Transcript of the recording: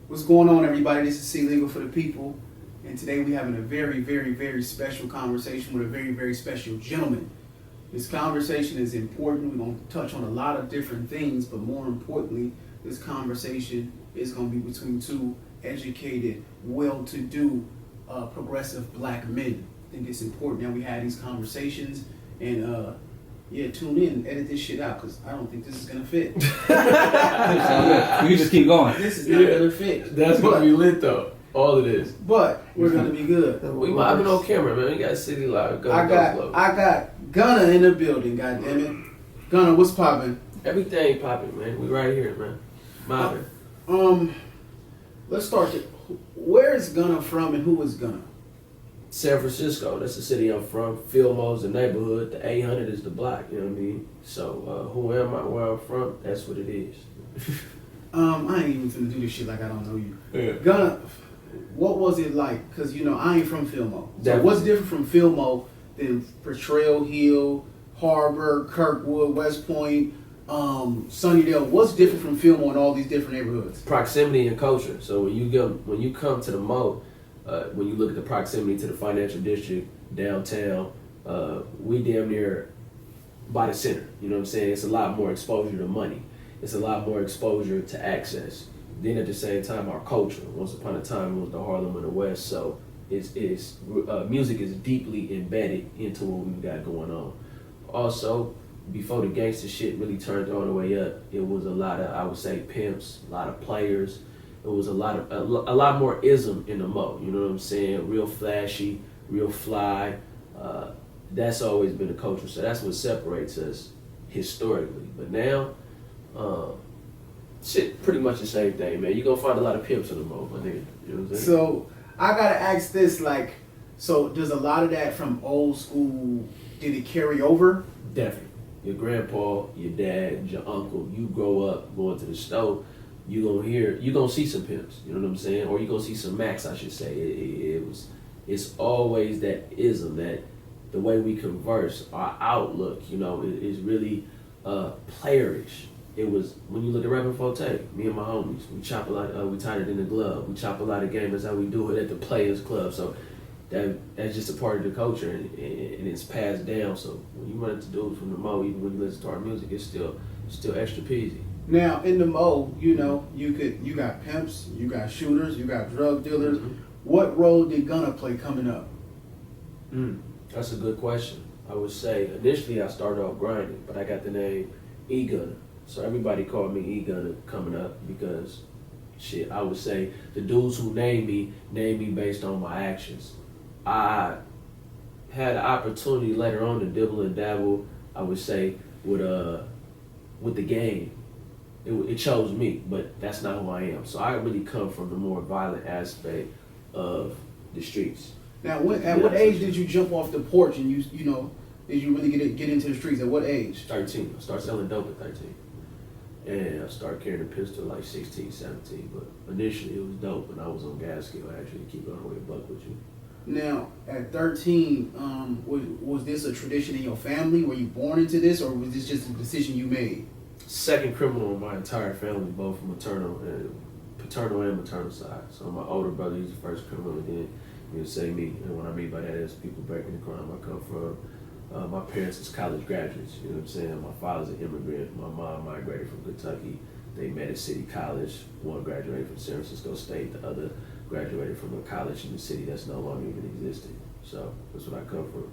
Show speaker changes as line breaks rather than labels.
What's going on, everybody? This is C.Lee for the people, and today we're having a very, very, very special conversation with a very, very special gentleman. This conversation is important. We're going to touch on a lot of different things, but more importantly, this conversation is going to be between two educated, well-to-do, progressive black men. I think it's important that we have these conversations, and tune in and edit this shit out, because I don't think this is going to fit.
You just keep going.
This is not going to fit.
That's going to be lit, though. All it is.
But we're going to be good.
We vibing on camera, man. We got C.Lee live.
I got Gunna in the building, goddammit. Gunna, what's poppin'?
Everything popping, man. We right here, man. Mobbing.
Let's start it. Where is Gunna from and who is Gunna?
San Francisco, that's the city I'm from. Fillmore's the neighborhood. The 800 is the block, you know what I mean? So, who am I, where I'm from, that's what it is.
I ain't even finna do this shit like I don't know you.
Yeah.
Gunna, what was it like? Because, I ain't from Fillmore. So
Definitely.
what's different from Fillmore than Portrayal Hill, Harbor, Kirkwood, West Point, Sunnydale? What's different from Fillmore and all these different neighborhoods?
Proximity and culture. So when you come to the Mo, when you look at the proximity to the financial district, downtown, we damn near by the center. You know what I'm saying? It's a lot more exposure to money. It's a lot more exposure to access. Then at the same time, our culture. Once upon a time, it was the Harlem and the West. So music is deeply embedded into what we've got going on. Also, before the gangster shit really turned all the way up, it was a lot of, I would say, pimps, a lot of players. It was a lot more ism in the Mo. You know what I'm saying? Real flashy, real fly. That's always been the culture. So that's what separates us historically. But now, shit, pretty much the same thing, man. You're gonna find a lot of pimps in the Mo, my nigga. You know what I'm saying?
So I gotta ask this, so does a lot of that from old school, did it carry over?
Definitely. Your grandpa, your dad, your uncle, you grow up going to the store, you gonna see some pimps, you know what I'm saying? Or you gonna see some Macs, I should say. It's always that ism, that the way we converse, our outlook, is really playerish. It was, when you look at Rapping Forte, me and my homies, we chop a lot, we tied it in the glove, we chop a lot of game. That's how we do it at the Players Club. So that's just a part of the culture, and it's passed down. So when you run into dudes from the Mo, even when you listen to our music, it's still extra peasy.
Now in the Mo, you got pimps, you got shooters, you got drug dealers. Mm-hmm. What role did Gunna play coming up?
That's a good question. I would say initially I started off grinding, but I got the name E-Gunna. So everybody called me E-Gunna coming up because, shit, I would say the dudes who named me based on my actions. I had an opportunity later on to dibble and dabble, I would say, with the game. It chose me, but that's not who I am. So I really come from the more violent aspect of the streets.
Now, at what age did you jump off the porch and did you really get into the streets? At what age?
13. I started selling dope at 13. And I started carrying a pistol like 16, 17. But initially it was dope, and I was on gas scale, actually, to keep it on the way a buck with you.
Now, at 13, was this a tradition in your family? Were you born into this, or was this just a decision you made?
Second criminal in my entire family, both paternal and maternal side. So my older brother, he's the first criminal, and then you say me. And what I mean by that is people breaking the crime I come from. My parents is college graduates, you know what I'm saying? My father's an immigrant. My mom migrated from Kentucky. They met at City College. One graduated from San Francisco State. The other graduated from a college in the city that's no longer even existing. So that's what I come from.